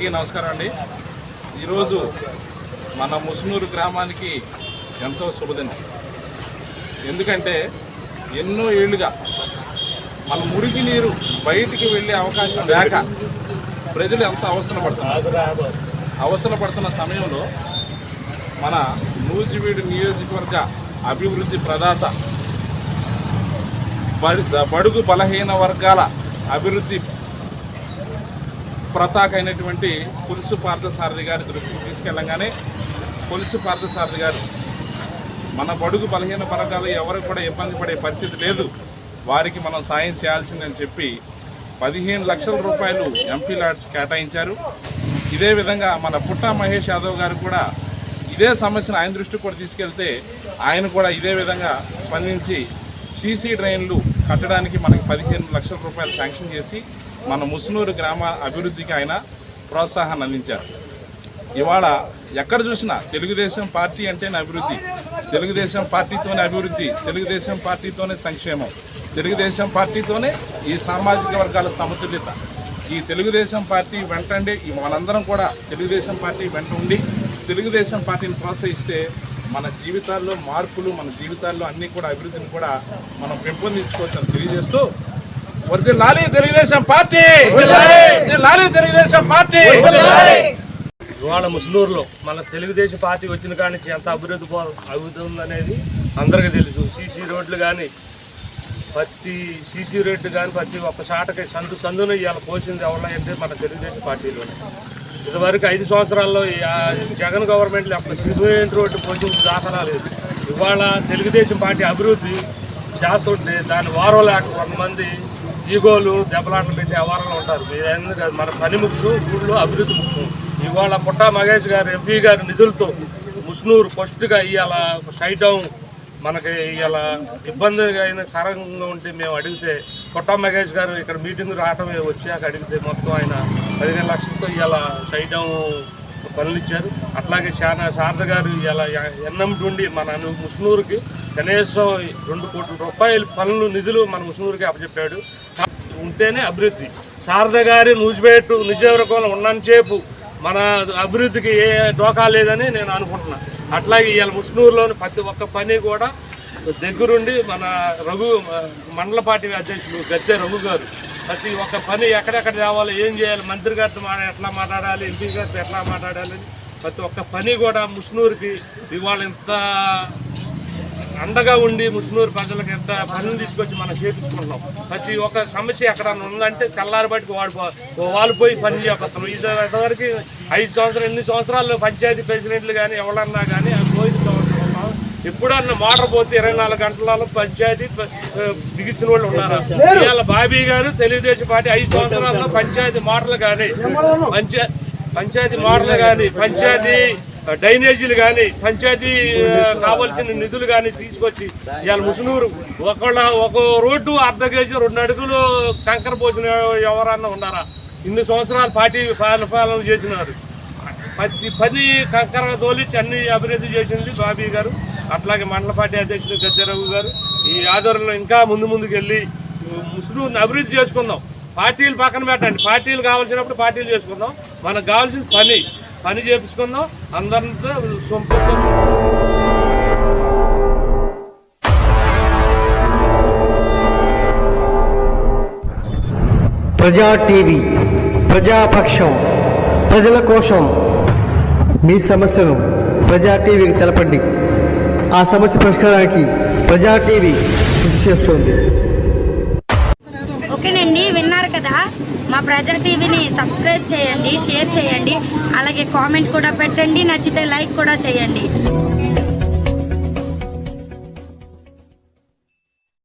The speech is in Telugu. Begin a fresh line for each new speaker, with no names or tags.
అందరికీ నమస్కారం అండి. ఈరోజు మన ముసునూరు గ్రామానికి ఎంతో శుభదినం. ఎందుకంటే ఎన్నో ఏళ్ళుగా మన మురికి నీరు బయటికి వెళ్ళే అవకాశం లేక ప్రజలు ఎంత అవసరం పడుతున్న సమయంలో మన నూజివీడు నియోజకవర్గ అభివృద్ధి ప్రదాత బడుగు బలహీన వర్గాల అభివృద్ధి ప్రతాక అయినటువంటి పులుసు పార్థసారథి గారి దృష్టికి తీసుకెళ్ళగానే పులుసు పార్థసారథి గారు మన బడుగు బలహీన వర్గాలు ఎవరు కూడా ఇబ్బంది పడే పరిస్థితి లేదు, వారికి మనం సాయం చేయాల్సిందని చెప్పి 15 లక్షల రూపాయలు ఎంపీ లాడ్స్ కేటాయించారు. ఇదే విధంగా మన పుట్టా మహేష్ యాదవ్ గారు కూడా ఇదే సమస్యను ఆయన దృష్టికి కూడా తీసుకెళ్తే ఆయన కూడా ఇదే విధంగా స్పందించి సీసీ డ్రైన్లు కట్టడానికి మనకి 15 లక్షల రూపాయలు శాంక్షన్ చేసి మన ముసునూరు గ్రామ అభివృద్ధికి ఆయన ప్రోత్సాహాన్ని అందించారు. ఇవాళ ఎక్కడ చూసినా తెలుగుదేశం పార్టీ అంటేనే అభివృద్ధి, తెలుగుదేశం పార్టీతోనే అభివృద్ధి, తెలుగుదేశం పార్టీతోనే సంక్షేమం, తెలుగుదేశం పార్టీతోనే ఈ సామాజిక వర్గాల సమతుల్యత. ఈ తెలుగుదేశం పార్టీ వెంటండి మనందరం కూడా తెలుగుదేశం పార్టీ వెంట ఉండి తెలుగుదేశం పార్టీని ప్రోత్సహిస్తే మన జీవితాల్లో మార్పులు, మన జీవితాల్లో అన్నీ కూడా అభివృద్ధిని కూడా మనం పెంపొందించుకోవచ్చని తెలియజేస్తూ వర్ధిల్లాలి తెలుగుదేశం పార్టీ, వర్ధిల్లాలి తెలుగుదేశం పార్టీ.
ఇవాళ ముసునూరులో మన తెలుగుదేశం పార్టీ వచ్చిన కానించి ఎంత అభివృద్ధి అవుతుందనేది అందరికీ తెలుసు. సీసీ రోడ్లు కానీ ప్రతి ఒక్క శాటకి సందున ఇవాళ పోసింది ఎవరంటే మన తెలుగుదేశం పార్టీలోనే. ఇదివరకు 5 సంవత్సరాల్లో జగన్ గవర్నమెంట్లో అప్పుడు సిమెంట్ రోడ్డు పోసింది దాఖలా లేదు. ఇవాళ తెలుగుదేశం పార్టీ అభివృద్ధి చేస్తుంటే దాని వారం లేక కొంతమంది ఈగోలు దెబ్బలాటలు పెట్టి అవారంలో ఉంటారు. ఎందుకంటే మన పని ముఖ్యం, ఊళ్ళో అభివృద్ధి ముఖ్యం. ఇవాళ పుట్టా మహేష్ గారు ఎంపీ గారి నిధులతో ముసునూరు ఫస్ట్గా ఇవాళ షైడౌన్ మనకి ఇవాళ ఇబ్బందికరంగా ఉంటే మేము అడిగితే పుట్టా మహేష్ గారు ఇక్కడ మీటింగ్ రావటమే వచ్చాక అడిగితే మొత్తం ఆయన 15 లక్షలతో ఇవాళ షైడౌన్ పనులు ఇచ్చారు. అట్లాగే శారద గారు ఇలా ఎన్నంటుండి మన ముసునూరుకి కనీసం 2 కోట్ల రూపాయల పనులు నిధులు మన ముసునూరుకి అప్పచెప్పాడు. ఉంటేనే అభివృద్ధి. శారద గారి నూజివేటు నియోజకవర్గంలో ఉన్నంతసేపు మన అభివృద్ధికి ఏ డోకా లేదని నేను అనుకుంటున్నాను. అట్లాగే ఇవాళ ముసునూరులోని ప్రతి ఒక్క పని కూడా దగ్గరుండి మన మండల పార్టీ అధ్యక్షులు గద్దె రఘు గారు ప్రతి ఒక్క పని ఎక్కడెక్కడ తేవాలి, ఏం చేయాలి, మంత్రి గారితో ఎట్లా మాట్లాడాలి, ఎంపీ గారితో ఎట్లా మాట్లాడాలి, ప్రతి ఒక్క పని కూడా ముసునూరుకి ఇవాళ ఇంత అండగా ఉండి ముసునూరు ప్రజలకు ఎంత పనులు తీసుకొచ్చి మనం చేపించుకుంటున్నాం. ప్రతి ఒక్క సమస్య ఎక్కడ ఉందంటే తెల్లారి బయటకు వాళ్ళు పోయి పని చేయబోతున్నాం. ఇంతవరకు 5 సంవత్సరాలు 8 సంవత్సరాల్లో పంచాయతీ ప్రెసిడెంట్లు కానీ ఎవరన్నా కానీ పోయిన సంవత్సరం ఉన్నాం. ఎప్పుడన్నా మోటార్ పోతే 24 గంటలలో పంచాయతీ బిగించిన వాళ్ళు ఉన్నారు. ఇవాళ బాబీ గారు తెలుగుదేశం పార్టీ 5 సంవత్సరాల్లో పంచాయతీ మోటార్లు కానీ పంచాయతీ డ్రైనేజీలు కానీ పంచాయతీ కావాల్సిన నిధులు కానీ తీసుకొచ్చి ఇవాళ ముసునూరు ఒక రోడ్డు 1/2 కేజీ 2 అడుగులు కంకర పోసిన ఎవరన్నా ఉన్నారా? ఇన్ని సంవత్సరాలు పార్టీ పాలన చేసినారు. ప్రతి పని కంకర తోలిచ్చి అన్ని అభివృద్ధి చేసింది బాబీ గారు. అట్లాగే మండల పార్టీ అధ్యక్షుడు గద్దెరావు గారు ఈ ఆధ్వర్యంలో ఇంకా ముందుకు వెళ్ళి ముసునూరుని అభివృద్ధి చేసుకుందాం. పార్టీలు పక్కన పెట్టండి, పార్టీలు కావాల్సినప్పుడు పార్టీలు చేసుకుందాం. మనకు కావాల్సిన పని చేపించుకుందాం అందరితో సొంతం.
ప్రజా టీవీ, ప్రజాపక్షం, ప్రజల కోసం. మీ సమస్యను ప్రజా టీవీకి తెలపండి. ఆ సమస్య పరిష్కారానికి ప్రజా టీవీ కృషి చేస్తుంది.
ఓకేనండి, విన్నారు కదా. మా ప్రజా టీవీని సబ్స్క్రైబ్ చేయండి, షేర్ చేయండి, అలాగే కామెంట్ కూడా పెట్టండి, నచ్చితే లైక్ కూడా చేయండి.